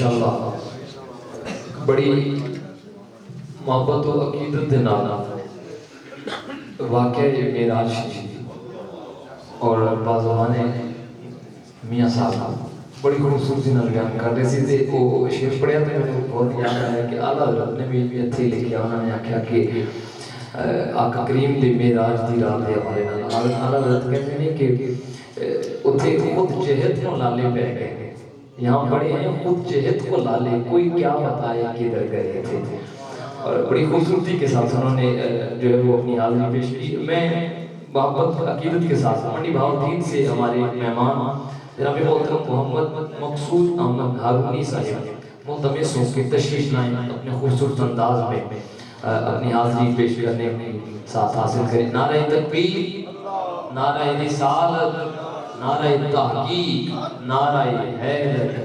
ماشاءاللہ بڑی محبت و عقیدت دے نال واقعہ یہ معراج تھی اور بازوانے میاں صاحب بڑی خوبصورتی نال بیان کر رہے تھے وہ شعر پڑھیا تو میں بہت یاد آیا کہ اعلیٰ حضرت نے بھی اتھے لکھیا انہوں نے آکھیا کہ آقا کریم دی معراج دی رات دے حوالے نال اعلیٰ حضرت کہتے ہیں کہ اتھے خود جہد کو لالے پہ گئے یہاں پڑے ہیں خود جہد کو لالے کوئی کیا بتائے کدھر گئے تھے اور بڑی خوبصورتی کے ساتھ انہوں نے جو ہے وہ اپنی حاضری پیش کی میں محبت عقیدت کے ساتھ منڈی بہاؤالدین سے ہمارے مہمان جناب محترم محمد مقصود احمد ہارونی صاحب ملتمس ہوں کہ تشریف لائیں اپنے خوبصورت انداز میں اپنی حاضری پیش کرنے کی ساتھ حاصل کریں نعرہ تکبیر نعرہ رسالت نعرہ تحقیق نعرہ حیدر